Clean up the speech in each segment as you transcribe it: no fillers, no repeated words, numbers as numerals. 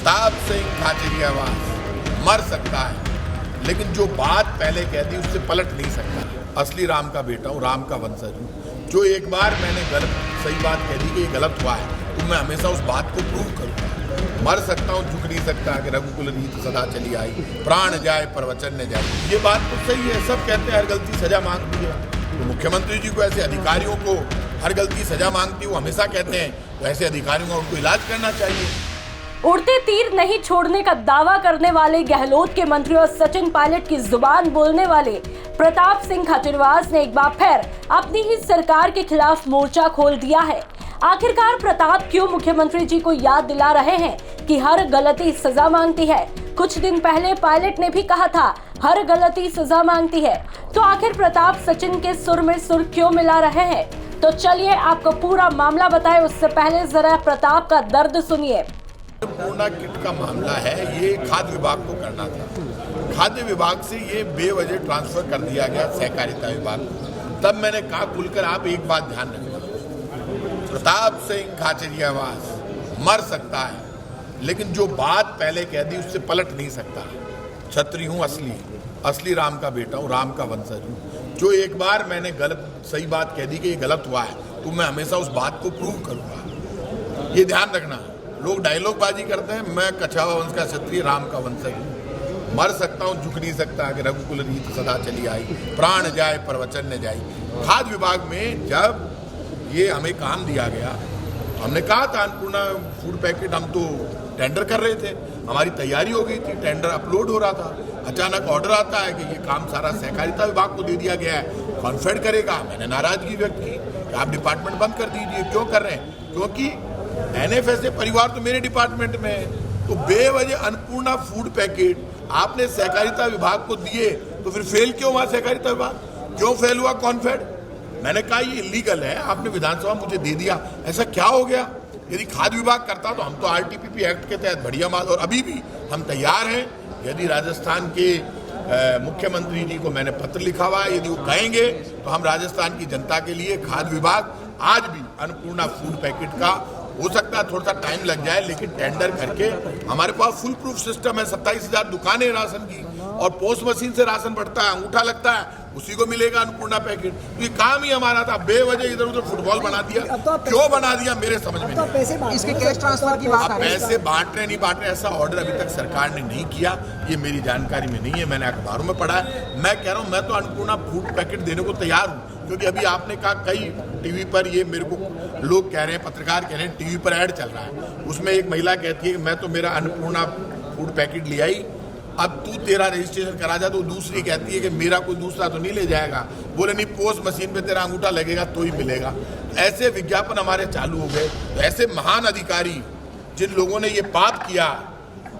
प्रताप सिंह खाचरियावास मर सकता है, लेकिन जो बात पहले कह दी उससे पलट नहीं सकता। असली राम का बेटा हूँ, राम का वंशज हूँ। जो एक बार मैंने सही बात कह दी कि ये गलत हुआ है, तो मैं हमेशा उस बात को प्रूव करूँगा। मर सकता हूँ, झुक नहीं सकता कि रघुकुल रीत सदा चली आई, प्राण जाए पर वचन न जाए। ये बात तो सही है, सब कहते हैं हर गलती सजा मांगती है। तो मुख्यमंत्री जी को ऐसे अधिकारियों को हर गलती सजा मांगती है, वो हमेशा कहते हैं, तो ऐसे अधिकारियों का उनको इलाज करना चाहिए। उड़ते तीर नहीं छोड़ने का दावा करने वाले गहलोत के मंत्री और सचिन पायलट की जुबान बोलने वाले प्रताप सिंह खाचरियावास ने एक बार फिर अपनी ही सरकार के खिलाफ मोर्चा खोल दिया है। आखिरकार प्रताप क्यों मुख्यमंत्री जी को याद दिला रहे हैं कि हर गलती सजा मांगती है? कुछ दिन पहले पायलट ने भी कहा था हर गलती सजा मांगती है। तो आखिर प्रताप सचिन के सुर में सुर क्यों मिला रहे हैं? तो चलिए आपको पूरा मामला बताएं, उससे पहले जरा प्रताप का दर्द सुनिए। पूर्णा किट का मामला है, ये खाद्य विभाग को करना था। खाद्य विभाग से ये बेवजह ट्रांसफर कर दिया गया सहकारिता विभाग को। तब मैंने कहा खुलकर आप एक बात ध्यान रखना, प्रताप सिंह खाचरियावास मर सकता है, लेकिन जो बात पहले कह दी उससे पलट नहीं सकता। क्षत्रिय हूँ, असली राम का बेटा हूँ, राम का वंशज हूँ। जो एक बार मैंने सही बात कह दी कि ये गलत हुआ है, तो मैं हमेशा उस बात को प्रूव करूँगा। ये ध्यान रखना। लोग डायलॉग बाजी करते हैं, मैं कछावा वंश का क्षत्रिय राम का वंशज हूँ। मर सकता हूँ, झुक नहीं सकता कि रघुकुल रीत सदा चली आई, प्राण जाए पर वचन न जाए। खाद्य विभाग में जब ये हमें काम दिया गया, हमने कहा था अन्नपूर्णा फूड पैकेट, हम तो टेंडर कर रहे थे, हमारी तैयारी हो गई थी, टेंडर अपलोड हो रहा था। अचानक ऑर्डर आता है कि ये काम सारा सहकारिता विभाग को दे दिया गया है, कॉन्फेड करेगा। मैंने नाराजगी व्यक्त की कि आप डिपार्टमेंट बंद कर दीजिए। क्यों कर रहे हैं? क्योंकि NFSA परिवार तो मेरे डिपार्टमेंट में है। तो बेवजह अन्नपूर्णा फूड पैकेट आपने सहकारिता विभाग को दिए, तो फिर फेल क्यों हुआ सहकारिता विभाग? क्यों फेल हुआ कॉन्फेड? मैंने कहा ये इलीगल है, आपने विधानसभा मुझे दे दिया, ऐसा क्या हो गया? यदि खाद्य विभाग करता तो हम तो RTPP एक्ट के तहत बढ़िया माल, और अभी भी हम तैयार हैं। यदि राजस्थान के मुख्यमंत्री जी को मैंने पत्र लिखा हुआ है, यदि वो कहेंगे तो हम राजस्थान की जनता के लिए खाद्य विभाग आज भी अन्नपूर्णा फूड पैकेट का, हो सकता है थोड़ा सा टाइम लग जाए, लेकिन टेंडर करके हमारे पास फुल प्रूफ सिस्टम है। 27,000 दुकानें राशन की, और पोस्ट मशीन से राशन बढ़ता है, अंगूठा लगता है, उसी को मिलेगा अन्नपूर्णा पैकेट। तो ये काम ही हमारा था। बेवजह इधर उधर फुटबॉल बना दिया, क्यों बना दिया मेरे समझ में नहीं। इसके कैश ट्रांसफर की बात, पैसे बांट रहे नहीं बांट रहे, ऐसा ऑर्डर अभी तक सरकार ने नहीं किया। ये मेरी जानकारी में नहीं है, मैंने अखबारों में पढ़ा है। मैं कह रहा हूँ, मैं तो अन्नपूर्णा फूड पैकेट देने को तैयार हूँ, क्योंकि अभी आपने कहा कई टीवी पर ये मेरे को लोग कह रहे हैं, पत्रकार कह रहे हैं, टीवी पर ऐड चल रहा है, उसमें एक महिला कहती है कि मैं तो मेरा अन्नपूर्णा फूड पैकेट ले आई, अब तू तेरा रजिस्ट्रेशन करा जा। तो दूसरी कहती है कि मेरा कोई दूसरा तो नहीं ले जाएगा। बोले नहीं, पोस्ट मशीन पे तेरा अंगूठा लगेगा तो ही मिलेगा। ऐसे विज्ञापन हमारे चालू हो गए। तो ऐसे महान अधिकारी जिन लोगों ने ये पाप किया,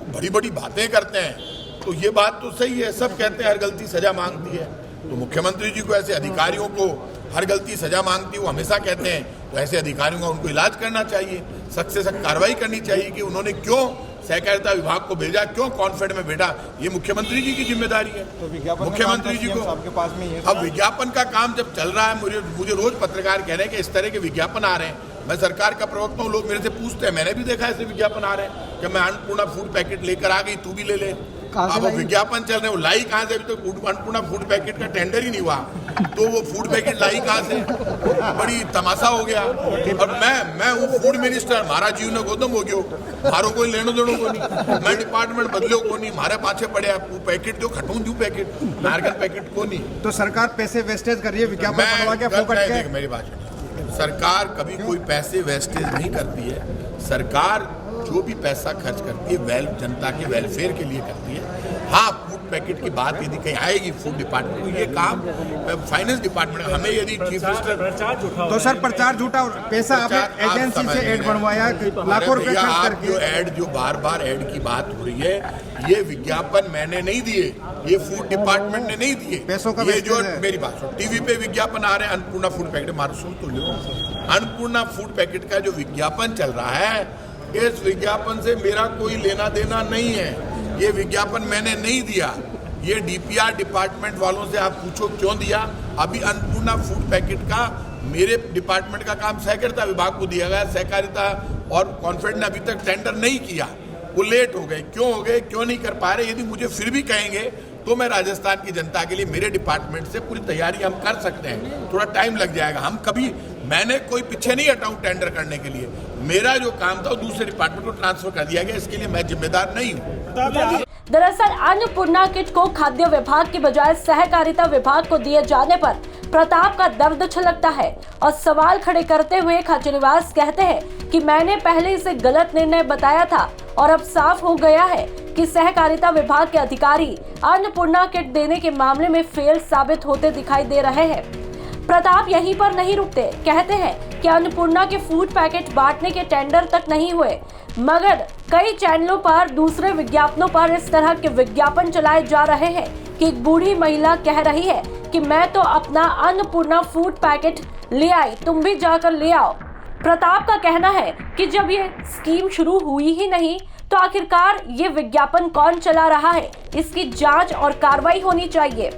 बड़ी बड़ी बातें करते हैं, तो ये बात तो सही है, सब कहते हैं हर गलती सजा मांगती है। तो मुख्यमंत्री जी को ऐसे अधिकारियों को हर गलती सजा मांगती है, वो हमेशा कहते हैं, तो ऐसे अधिकारियों का उनको इलाज करना चाहिए, सख्त से सख्त कार्रवाई करनी चाहिए कि उन्होंने क्यों सहकारिता विभाग को भेजा, क्यों कॉन्फेड में भेजा। ये मुख्यमंत्री जी की जिम्मेदारी है। तो मुख्यमंत्री जी को आपके पास में ये, अब विज्ञापन का काम जब चल रहा है, मुझे रोज पत्रकार कह रहे हैं कि इस तरह के विज्ञापन आ रहे हैं। मैं सरकार का प्रवक्ता हूँ, लोग मेरे से पूछते हैं, मैंने भी देखा ऐसे विज्ञापन आ रहे हैं कि मैं अन्नपूर्णा फूड पैकेट लेकर आ गई, तू भी ले ले। अब विज्ञापन चल रहे हैं, वो लाई कहाँ से? अभी तो अन्नपूर्णा फूड पैकेट का टेंडर ही नहीं हुआ, तो वो फूड पैकेट लाई कहाँ से? बड़ी तमाशा हो गया। और मैं हूँ फूड मिनिस्टर, हमारा जीव ने गोदम हो गयो, मारो कोई लेनो देनो को नहीं, मैं डिपार्टमेंट बदलो को नहीं, मारे पाछे पड़े पैकेट जो खटूं दू पैकेट, नारगन पैकेट को नहीं। तो सरकार पैसे वेस्टेज कर रही है विज्ञापन बनवा के फोकट के। मेरी बात, सरकार कभी कोई पैसे वेस्टेज नहीं करती है। सरकार जो भी पैसा खर्च करती है जनता के वेलफेयर के लिए करती है। हाँ, फूड पैकेट की बात यदि कहीं आएगी फूड डिपार्टमेंट को, ये काम फाइनेंस डिपार्टमेंट, हमें यदि चीफ मिनिस्टर, तो सर प्रचार झूठा, पैसा आपने एजेंसी से ऐड बनवाया, लाखों रुपए खर्च करके। जो बार बार ऐड की बात हो रही है, ये विज्ञापन मैंने नहीं दिए, ये फूड डिपार्टमेंट ने नहीं दिए पैसों का। ये जो मेरी बात सुन, टीवी पे विज्ञापन आ रहे हैं अन्नपूर्णा फूड पैकेट, मारो सुन तो लो, अन्नपूर्णा फूड पैकेट का जो विज्ञापन चल रहा है, इस विज्ञापन से मेरा कोई लेना देना नहीं है। ये विज्ञापन मैंने नहीं दिया, ये DPR डिपार्टमेंट वालों से आप पूछो क्यों दिया। अभी अन्नपूर्णा फूड पैकेट का मेरे डिपार्टमेंट का काम सहकारिता विभाग को दिया गया, सहकारिता और कॉन्फेड ने अभी तक टेंडर नहीं किया। वो लेट हो गए। क्यों हो गए, क्यों नहीं कर पा रहे, यदि मुझे फिर भी कहेंगे तो मैं राजस्थान की जनता के लिए मेरे डिपार्टमेंट से पूरी तैयारी हम कर सकते हैं। थोड़ा टाइम लग जाएगा। मैंने कोई पीछे नहीं हटाऊं टेंडर करने के लिए। मेरा जो काम था वो दूसरे डिपार्टमेंट को ट्रांसफर कर दिया गया, इसके लिए मैं जिम्मेदार नहीं हूँ। दरअसल अन्नपूर्णा किट को खाद्य विभाग की बजाय सहकारिता विभाग को दिए जाने पर प्रताप का दर्द छलकता है और सवाल खड़े करते हुए खाचरियावास कहते हैं कि मैंने पहले इसे गलत निर्णय बताया था और अब साफ हो गया है कि सहकारिता विभाग के अधिकारी अन्नपूर्णा किट देने के मामले में फेल साबित होते दिखाई दे रहे हैं। प्रताप यहीं पर नहीं रुकते, कहते हैं कि अन्नपूर्णा के फूड पैकेट बांटने के टेंडर तक नहीं हुए, मगर कई चैनलों पर दूसरे विज्ञापनों पर इस तरह के विज्ञापन चलाए जा रहे हैं कि एक बूढ़ी महिला कह रही है कि मैं तो अपना अन्नपूर्णा फूड पैकेट ले आई, तुम भी जाकर ले आओ। प्रताप का कहना है कि जब ये स्कीम शुरू हुई ही नहीं तो आखिरकार ये विज्ञापन कौन चला रहा है, इसकी जांच और कार्रवाई होनी चाहिए।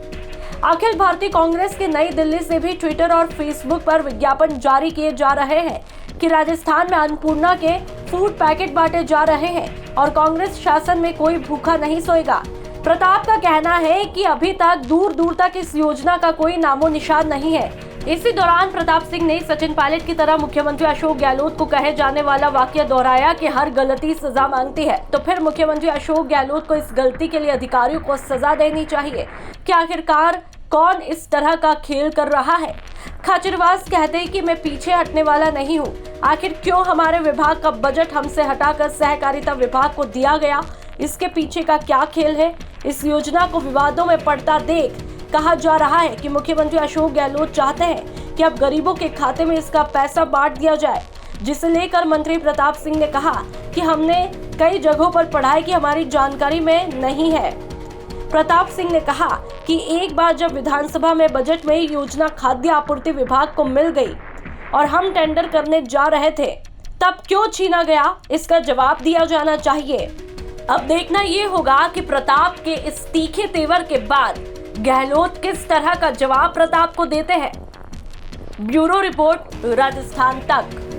अखिल भारतीय कांग्रेस के नई दिल्ली से भी ट्विटर और फेसबुक पर विज्ञापन जारी किए जा रहे हैं कि राजस्थान में अन्नपूर्णा के फूड पैकेट बांटे जा रहे हैं और कांग्रेस शासन में कोई भूखा नहीं सोएगा। प्रताप का कहना है कि अभी तक दूर दूर तक इस योजना का कोई नामो निशान नहीं है। इसी दौरान प्रताप सिंह ने सचिन पायलट की तरह मुख्यमंत्री अशोक गहलोत को कहे जाने वाला वाक्य दोहराया कि हर गलती सजा मांगती है, तो फिर मुख्यमंत्री अशोक गहलोत को इस गलती के लिए अधिकारियों को सजा देनी चाहिए कि आखिरकार कौन इस तरह का खेल कर रहा है। खाचरियावास कहते हैं कि मैं पीछे हटने वाला नहीं हूँ। आखिर क्यों हमारे विभाग का बजट हमसे हटाकर सहकारिता विभाग को दिया गया, इसके पीछे का क्या खेल है। इस योजना को विवादों में पड़ता देख कहा जा रहा है कि मुख्यमंत्री अशोक गहलोत चाहते हैं कि अब गरीबों के खाते में इसका पैसा बांट दिया जाए, जिसे लेकर मंत्री प्रताप सिंह ने कहा कि हमने कई जगहों पर पढ़ा है कि हमारी जानकारी में नहीं है। प्रताप सिंह ने कहा कि एक बार जब विधानसभा में बजट में योजना खाद्य आपूर्ति विभाग को मिल गई और हम टेंडर करने जा रहे थे, तब क्यों छीना गया, इसका जवाब दिया जाना चाहिए। अब देखना ये होगा कि प्रताप के इस तीखे तेवर के बाद गहलोत किस तरह का जवाब प्रताप को देते हैं। ब्यूरो रिपोर्ट, राजस्थान तक।